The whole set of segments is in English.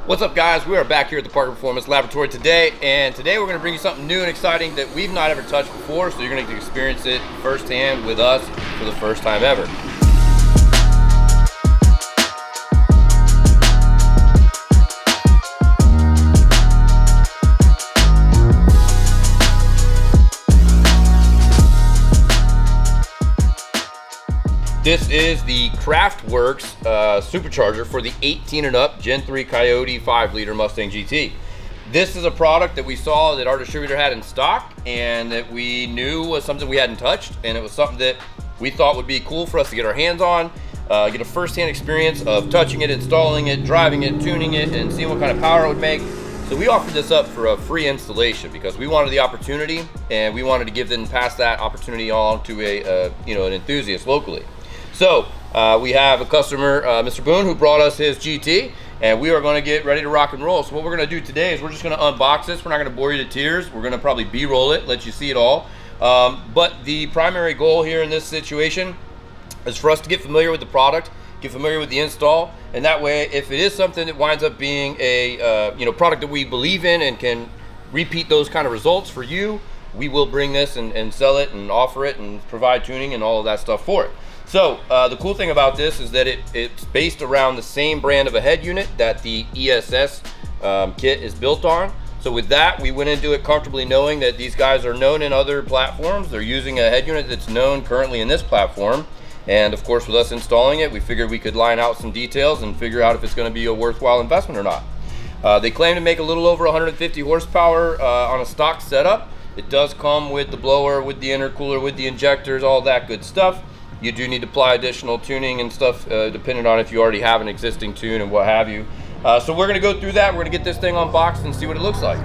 What's up, guys? We are back here at the Parker Performance Laboratory today, and today we're going to bring you something new and exciting that we've not ever touched before, so you're going to get to experience it firsthand with us for the first time ever. This is the KraftWerks Supercharger for the 18 and up Gen 3 Coyote 5-liter Mustang GT. This is a product that we saw that our distributor had in stock and that we knew was something we hadn't touched, and it was something that we thought would be cool for us to get our hands on, get a first-hand experience of touching it, installing it, driving it, tuning it, and seeing what kind of power it would make. So we offered this up for a free installation because we wanted the opportunity, and we wanted to give them pass that opportunity on to an enthusiast locally. So we have a customer, Mr. Boone, who brought us his GT, and we are going to get ready to rock and roll. So what we're going to do today is we're just going to unbox this. We're not going to bore you to tears. We're going to probably B-roll it, let you see it all. But the primary goal here in this situation is for us to get familiar with the product, get familiar with the install, and that way, if it is something that winds up being a product that we believe in and can repeat those kind of results for you, we will bring this and sell it and offer it and provide tuning and all of that stuff for it. So the cool thing about this is that it's based around the same brand of a head unit that the ESS kit is built on. So with that, we went into it comfortably knowing that these guys are known in other platforms. They're using a head unit that's known currently in this platform. And of course, with us installing it, we figured we could line out some details and figure out if it's going to be a worthwhile investment or not. They claim to make a little over 150 horsepower on a stock setup. It does come with the blower, with the intercooler, with the injectors, all that good stuff. You do need to apply additional tuning and stuff depending on if you already have an existing tune and what have you. So we're gonna go through that. We're gonna get this thing unboxed and see what it looks like.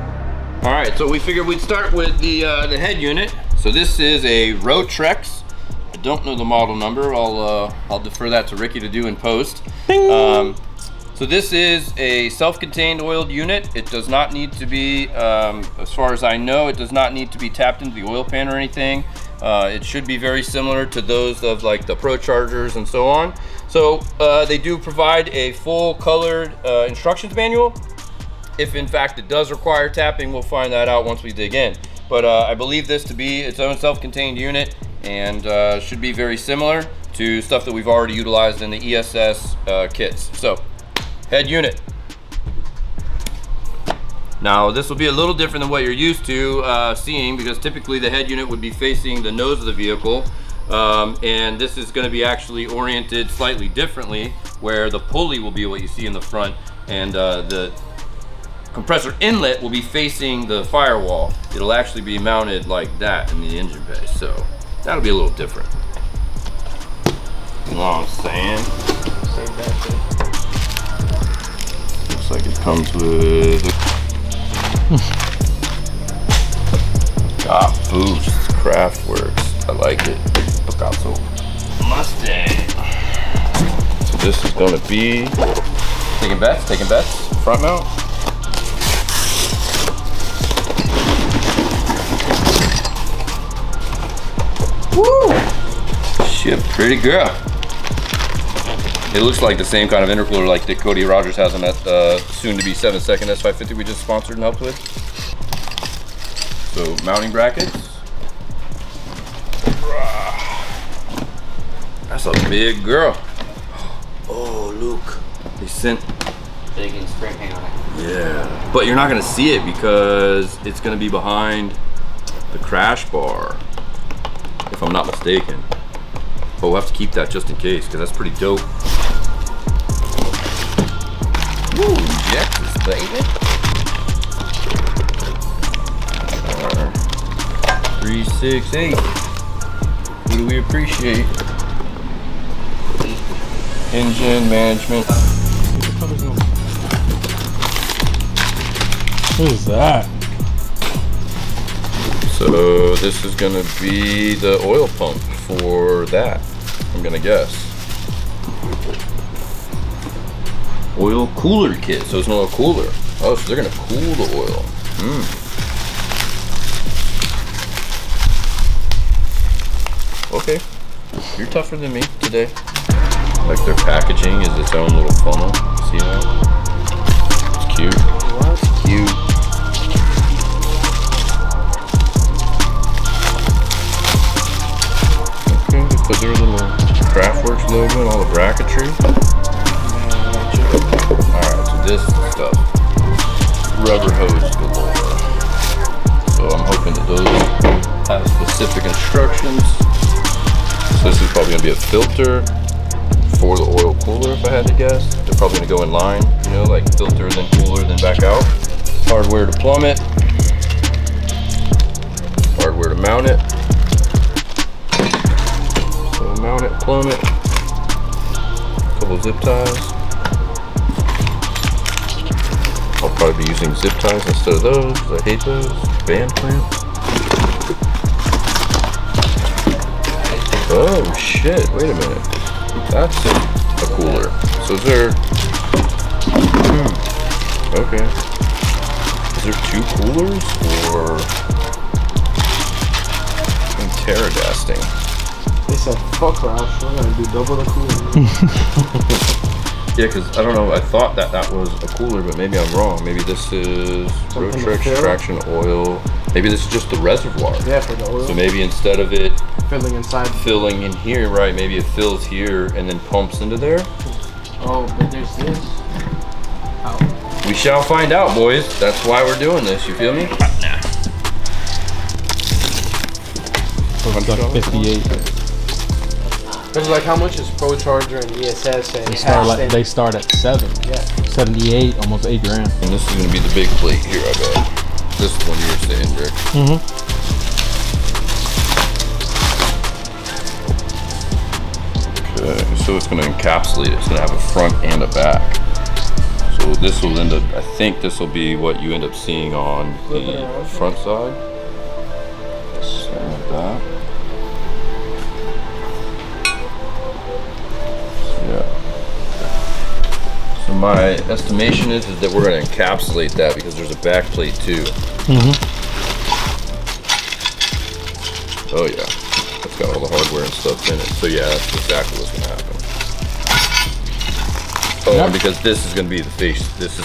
All right, so we figured we'd start with the head unit. So this is a Rotrex. I don't know the model number. I'll defer that to Ricky to do in post. So this is a self-contained oiled unit. It does not need to be, as far as I know, it does not need to be tapped into the oil pan or anything. It should be very similar to those of like the Pro Chargers and so on. So they do provide a full colored instructions manual. If in fact it does require tapping, we'll find that out once we dig in. But I believe this to be its own self-contained unit and should be very similar to stuff that we've already utilized in the ESS kits. So, head unit. Now this will be a little different than what you're used to seeing, because typically the head unit would be facing the nose of the vehicle, and this is going to be actually oriented slightly differently, where the pulley will be what you see in the front and the compressor inlet will be facing the firewall. It'll actually be mounted like that in the engine bay, so that'll be a little different. You know what I'm saying? Looks like it comes with boost, KraftWerks. I like it. Picasso Mustang. So this is gonna be taking bets, front mount. Woo! Shit, pretty girl. It looks like the same kind of intercooler like that Cody Rogers has on that soon-to-be 7-second S550 we just sponsored and helped with. So, mounting brackets. That's a big girl. Oh, look. They sent... Big and spray paint on it. Yeah. But you're not going to see it because it's going to be behind the crash bar, if I'm not mistaken. But we'll have to keep that just in case, because that's pretty dope. Woo, injectors, baby. 368. What do we appreciate? Engine management. What is that? So this is gonna be the oil pump for that, I'm gonna guess. Oil cooler kit, so it's an oil cooler. Oh, so they're gonna cool the oil. Okay, you're tougher than me today. Like their packaging is its own little funnel. See that? It's cute. this stuff. Rubber hose galore. So I'm hoping that those have specific instructions. So this is probably gonna be a filter for the oil cooler if I had to guess. They're probably gonna go in line, you know, like filter, then cooler, then back out. Hardware to plumb it. Hardware to mount it. So mount it, plumb it. Couple zip ties. I'll probably be using zip ties instead of those, because I hate those. Band clamps. Oh shit, wait a minute. That's a cooler. So is there, okay. Is there 2 coolers or I'm pterodasting? They said, fuck Roush, we're gonna do double the cooler. Yeah, because I don't know, I thought that was a cooler, but maybe I'm wrong. Maybe this is Rotrex traction oil. Maybe this is just the reservoir. Yeah, for the oil. So maybe instead of it filling inside, filling in here, right, maybe it fills here and then pumps into there. Oh, but there's this. Oh. We shall find out, boys. That's why we're doing this, you feel me? So 58. It's like, how much is Pro Charger and ESS and They start at 7. Yeah. 78, almost 8 grand. And this is gonna be the big plate here, I bet. This one you were saying, Rick. Okay, so it's gonna encapsulate it. It's gonna have a front and a back. So this will end up, I think this will be what you end up seeing on the front side. Something like that. So my estimation is that we're going to encapsulate that because there's a back plate too. Oh yeah, it's got all the hardware and stuff in it. So yeah, that's exactly what's going to happen. Oh, and because this is going to be the face. That's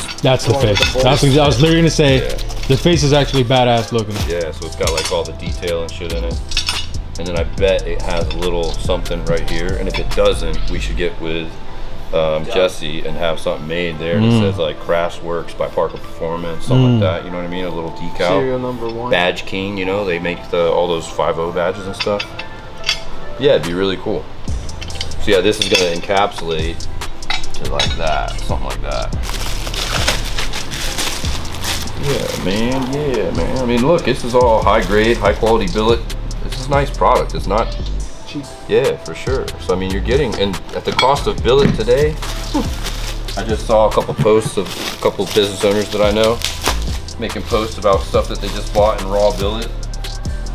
the face. That's what I was literally going to say. Yeah. The face is actually badass looking. Yeah, so it's got like all the detail and shit in it. And then I bet it has a little something right here. And if it doesn't, we should get with Jesse and have something made there that says like KraftWerks by Parker Performance, something like that, you know what I mean? A little decal. Serial number 1. Badge King, you know, they make all those 5.0 badges and stuff. Yeah, it'd be really cool. So yeah, this is gonna encapsulate to like that, something like that. Yeah, man. I mean, look, this is all high grade, high quality billet. This is a nice product. It's not cheap. Yeah, for sure. So I mean, you're getting, and at the cost of billet today, I just saw a couple posts of a couple of business owners that I know making posts about stuff that they just bought in raw billet.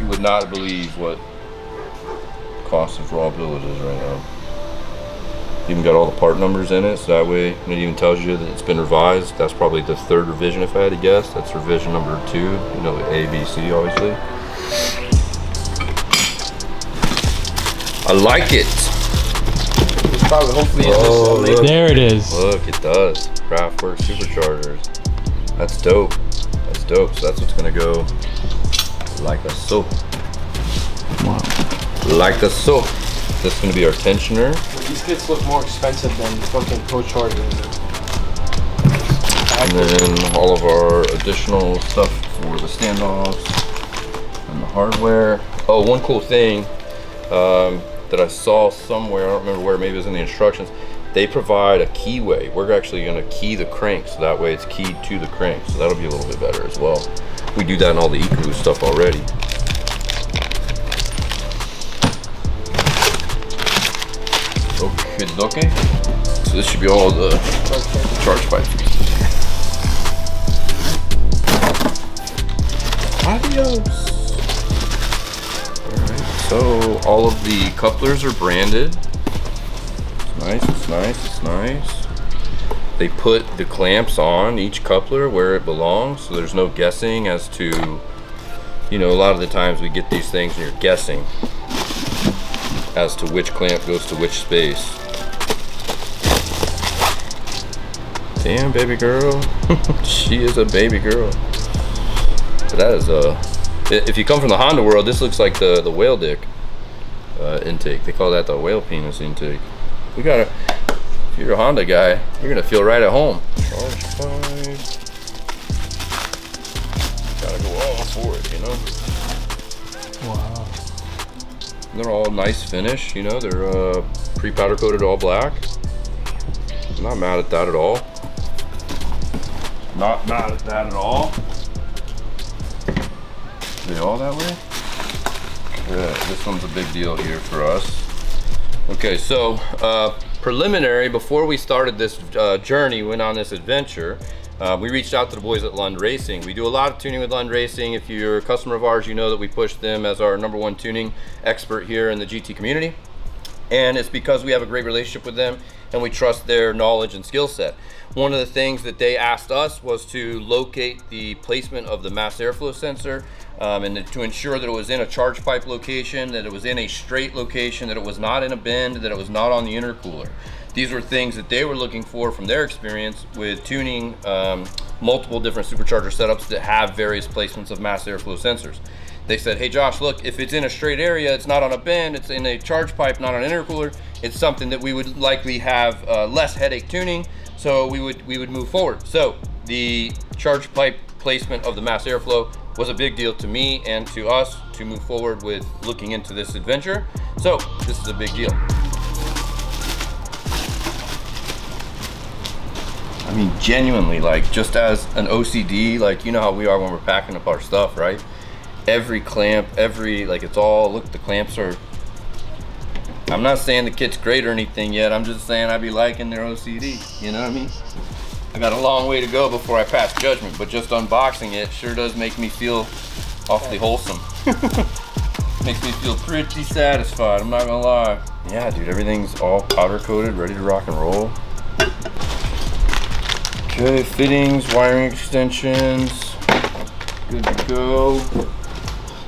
You would not believe what cost of raw billet is right now. Even got all the part numbers in it, so that way it even tells you that it's been revised. That's probably the 3rd revision if I had to guess. That's revision number 2, you know, A, B, C obviously. I like it. It's probably, hopefully, look. There it is. Look, it does. KraftWerks Superchargers. That's dope. That's dope. So that's what's gonna go like a soap. Wow. Like a soap. This is gonna be our tensioner. These kits look more expensive than fucking Pro Charger. And then all of our additional stuff for the standoffs and the hardware. Oh, one cool thing that I saw somewhere, I don't remember where, maybe it was in the instructions, they provide a keyway. We're actually going to key the crank, so that way it's keyed to the crank, so that'll be a little bit better as well. We do that in all the ECO stuff already. Okay. So this should be all the charge pipes. Adios. So all of the couplers are branded. It's nice. They put the clamps on each coupler where it belongs, so there's no guessing as to, you know, a lot of the times we get these things and you're guessing as to which clamp goes to which space. Damn, baby girl. She is a baby girl. But that is if you come from the Honda world, this looks like the whale dick intake. They call that the whale penis intake. If you're a Honda guy, you're gonna feel right at home. Oh charge pipe. Gotta go all for it, you know? Wow. They're all nice finish, you know? They're pre-powder coated all black. I'm not mad at that at all. Not mad at that at all. Are they all that way? Yeah, this one's a big deal here for us. Okay, so preliminary, before we started this journey, went on this adventure, we reached out to the boys at Lund Racing. We do a lot of tuning with Lund Racing. If you're a customer of ours, you know that we push them as our #1 tuning expert here in the GT community. And it's because we have a great relationship with them and we trust their knowledge and skill set. One of the things that they asked us was to locate the placement of the mass airflow sensor and to ensure that it was in a charge pipe location, that it was in a straight location, that it was not in a bend, that it was not on the intercooler. These were things that they were looking for from their experience with tuning multiple different supercharger setups that have various placements of mass airflow sensors. They said, hey Josh, look, if it's in a straight area, it's not on a bend, it's in a charge pipe, not on an intercooler, it's something that we would likely have less headache tuning, so we would move forward. So the charge pipe placement of the mass airflow was a big deal to me and to us to move forward with looking into this adventure. So this is a big deal. I mean, genuinely, like, just as an OCD, like, you know how we are when we're packing up our stuff, right? Every clamp, like, it's all, look, the clamps are, I'm not saying the kit's great or anything yet, I'm just saying I be liking their OCD, you know what I mean? I got a long way to go before I pass judgment, but just unboxing it sure does make me feel awfully wholesome. Makes me feel pretty satisfied, I'm not gonna lie. Yeah, dude, everything's all powder coated, ready to rock and roll. Okay, fittings, wiring extensions, good to go.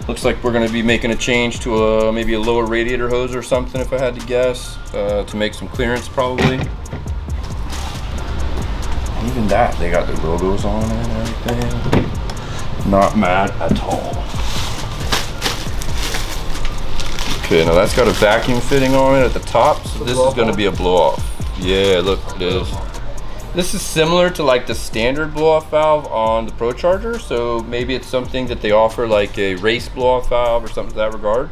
Looks like we're gonna be making a change to maybe a lower radiator hose or something, if I had to guess, to make some clearance probably. And even that, they got their logos on it and everything. Not mad at all. Okay, now that's got a vacuum fitting on it at the top, so this is gonna be a blow off. Yeah, look, it is. This is similar to like the standard blow-off valve on the ProCharger, so maybe it's something that they offer like a race blow-off valve or something to that regard.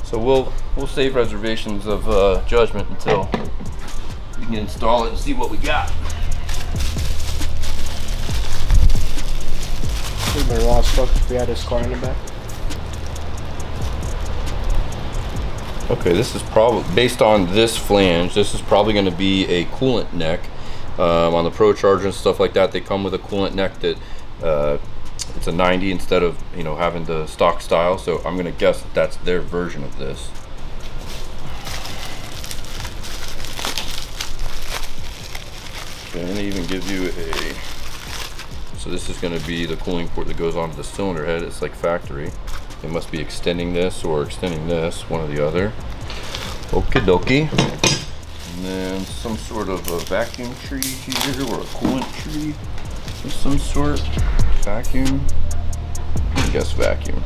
So we'll save reservations of judgment until we can install it and see what we got. We've been raw stuff if we had this car in the back. Okay, this is probably, based on this flange, this is probably going to be a coolant neck. On the ProCharger and stuff like that, they come with a coolant neck that it's a 90 instead of, you know, having the stock style. So I'm gonna guess that that's their version of this. Okay, and they even give you a, so this is gonna be the cooling port that goes onto the cylinder head. It's like factory. They must be extending this or extending this, one or the other. Okie dokie. And then some sort of a vacuum tree here, or a coolant tree of some sort. Vacuum. I guess vacuum.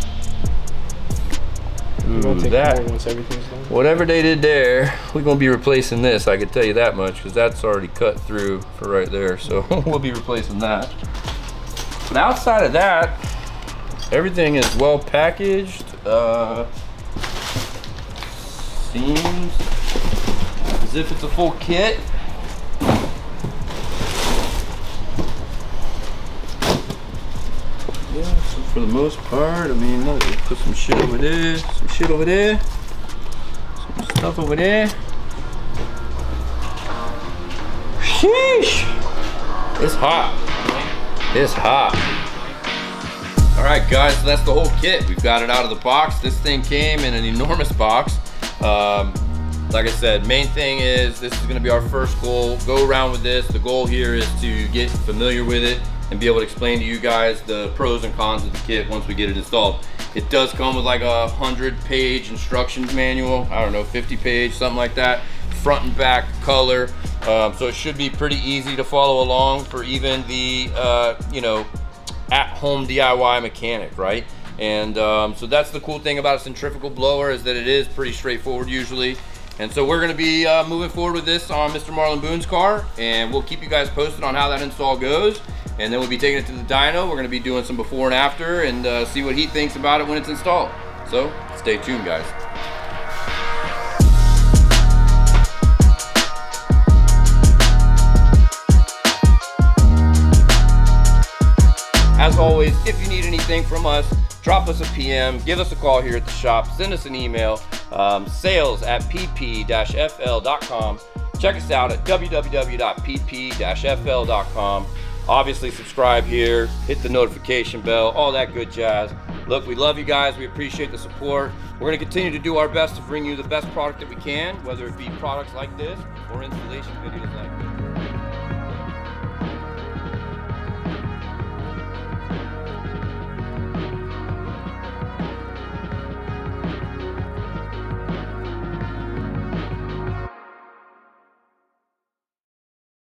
Ooh, that. Once everything's done. Whatever they did there, we're gonna be replacing this. I can tell you that much, because that's already cut through for right there. So we'll be replacing that. But outside of that, everything is well packaged. Seems as if it's a full kit. Yeah, so for the most part, I mean, look, we put some shit over there, some shit over there, some stuff over there. Sheesh! It's hot. It's hot. All right, guys, so that's the whole kit. We've got it out of the box. This thing came in an enormous box. Like I said, main thing is this is gonna be our first goal. Go around with this. The goal here is to get familiar with it and be able to explain to you guys the pros and cons of the kit once we get it installed. It does come with like a 100-page instructions manual. I don't know, 50-page, something like that. Front and back color. So it should be pretty easy to follow along for even the, you know, at-home DIY mechanic, right? And so that's the cool thing about a centrifugal blower, is that it is pretty straightforward usually. And so we're gonna be moving forward with this on Mr. Marlon Boone's car, and we'll keep you guys posted on how that install goes. And then we'll be taking it to the dyno. We're gonna be doing some before and after and see what he thinks about it when it's installed. So stay tuned, guys. As always, if you need anything from us, drop us a PM, give us a call here at the shop, send us an email, sales@pp-fl.com. Check us out at www.pp-fl.com. Obviously, subscribe here, hit the notification bell, all that good jazz. Look, we love you guys. We appreciate the support. We're going to continue to do our best to bring you the best product that we can, whether it be products like this or installation videos like this.